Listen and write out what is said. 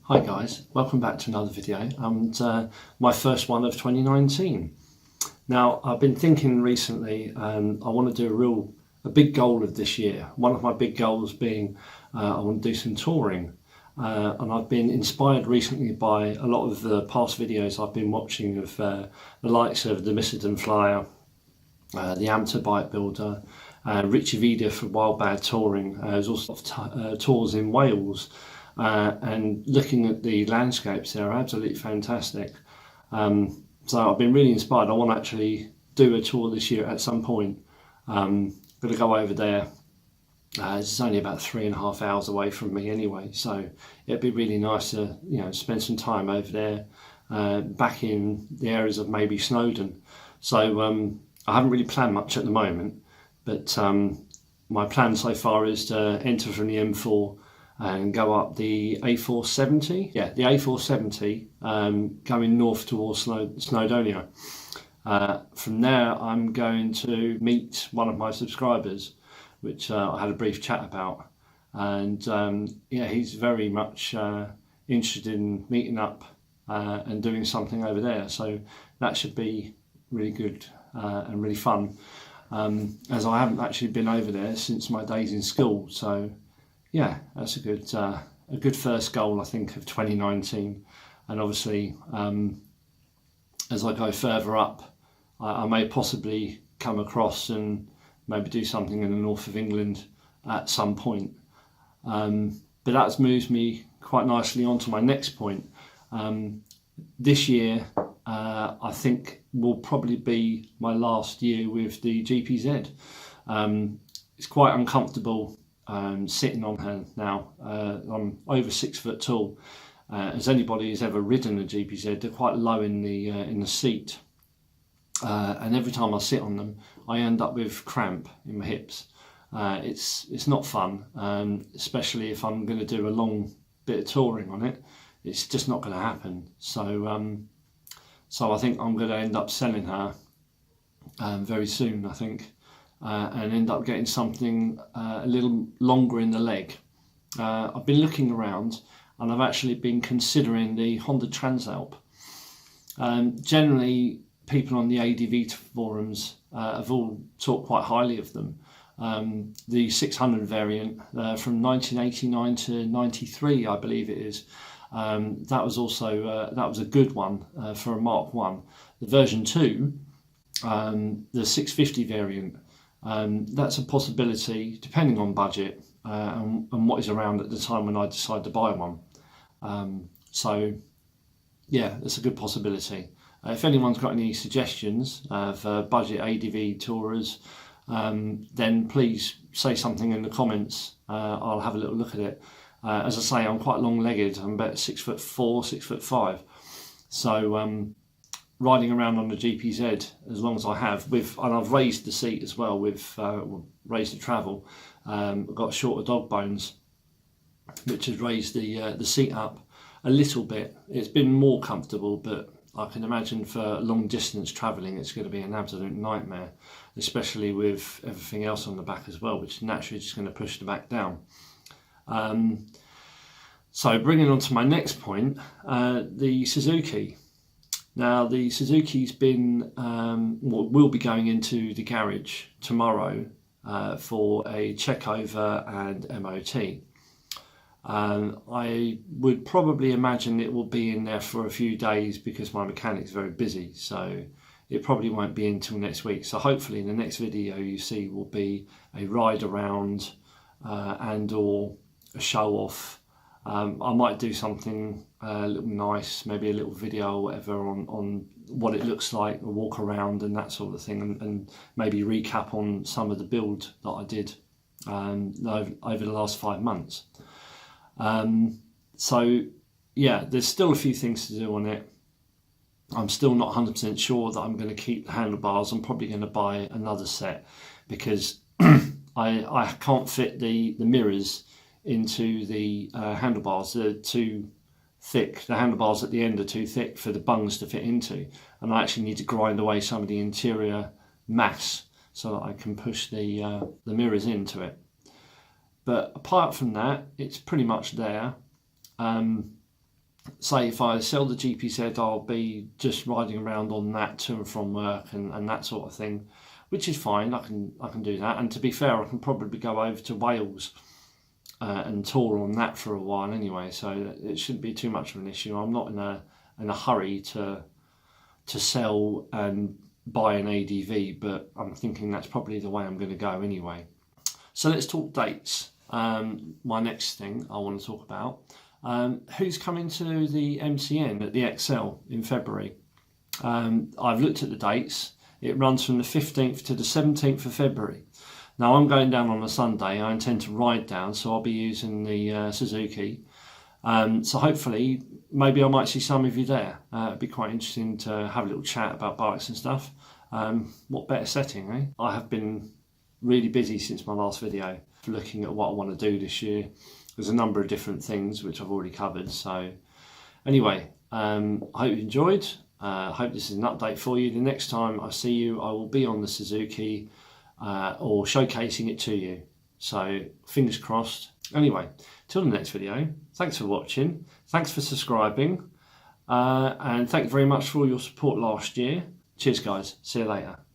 Hi guys, welcome back to another video and my first one of 2019. Now I've been thinking recently I want to do a big goal of this year. One of my big goals being I want to do some touring and I've been inspired recently by a lot of the past videos I've been watching of the likes of the Mr. Flyer, the Hampton bike builder, Richie Vida for Wild Bad Touring. There's also tours in Wales. And looking at the landscapes, they're absolutely fantastic. So I've been really inspired. I want to actually do a tour this year at some point. Going to go over there. It's only about 3.5 hours away from me anyway, so it'd be really nice to spend some time over there, back in the areas of maybe Snowdon. So I haven't really planned much at the moment, but my plan so far is to enter from the M4 and go up the A470. Yeah, the A470, going north towards Snowdonia. From there, I'm going to meet one of my subscribers, which I had a brief chat about. And yeah, he's very much interested in meeting up and doing something over there. So that should be really good and really fun, as I haven't actually been over there since my days in school. So yeah, that's a good first goal, I think, of 2019. And obviously, as I go further up, I may possibly come across and maybe do something in the north of England at some point. But that's moves me quite nicely on to my next point. This year, I think will probably be my last year with the GPZ. It's quite uncomfortable sitting on her now. I'm over 6 foot tall. As anybody who's ever ridden a GPZ, they're quite low in the seat, and every time I sit on them, I end up with cramp in my hips. It's not fun, especially if I'm going to do a long bit of touring on it. It's just not going to happen. So I think I'm going to end up selling her very soon, I think. And end up getting something a little longer in the leg. I've been looking around and I've actually been considering the Honda Transalp. Generally, people on the ADV forums have all talked quite highly of them. The 600 variant from 1989 to 93, I believe it is. That was also that was a good one for a Mark 1. The version 2, the 650 variant. That's a possibility depending on budget and what is around at the time when I decide to buy one. So yeah, that's a good possibility. If anyone's got any suggestions for budget ADV tourers, then please say something in the comments. I'll have a little look at it. As I say, I'm quite long-legged. I'm about 6'4", 6'5". So riding around on the GPZ as long as I have, and I've raised the seat as well with raised the travel. I've got shorter dog bones, which has raised the seat up a little bit. It's been more comfortable, but I can imagine for long distance travelling it's going to be an absolute nightmare, especially with everything else on the back as well, which naturally is just going to push the back down. So bringing on to my next point, the Suzuki. Now the Suzuki's been, will be going into the garage tomorrow for a check over and MOT. I would probably imagine it will be in there for a few days because my mechanic's very busy, so it probably won't be until next week. So hopefully the next video you see will be a ride around and or a show off. I might do something a little nice, maybe a little video or whatever on what it looks like, a walk around and that sort of thing, and maybe recap on some of the build that I did over the last 5 months. So yeah, there's still a few things to do on it. I'm still not 100% sure that I'm going to keep the handlebars. I'm probably going to buy another set because I can't fit the mirrors into the handlebars. They're too thick. The handlebars at the end are too thick for the bungs to fit into, and I actually need to grind away some of the interior mass so that I can push the mirrors into it. But apart from that, it's pretty much there. say if I sell the GPZ, I'll be just riding around on that to and from work and that sort of thing, which is fine. I can do that. And to be fair, I can probably go over to Wales and tour on that for a while anyway. So it shouldn't be too much of an issue. I'm not in a hurry to sell and buy an ADV, but I'm thinking that's probably the way I'm going to go anyway. So let's talk dates. My next thing I want to talk about, who's coming to the MCN at the XL in February. I've looked at the dates. It runs from the 15th to the 17th of February. Now I'm going down on a Sunday. I intend to ride down, so I'll be using the Suzuki. So hopefully, maybe I might see some of you there. It'd be quite interesting to have a little chat about bikes and stuff. What better setting, eh? I have been really busy since my last video, looking at what I want to do this year. There's a number of different things which I've already covered. So anyway, I hope you enjoyed. I hope this is an update for you. The next time I see you, I will be on the Suzuki or showcasing it to you. So fingers crossed. Anyway, till the next video, thanks for watching. Thanks for subscribing. And thank you very much for all your support last year. Cheers guys. See you later.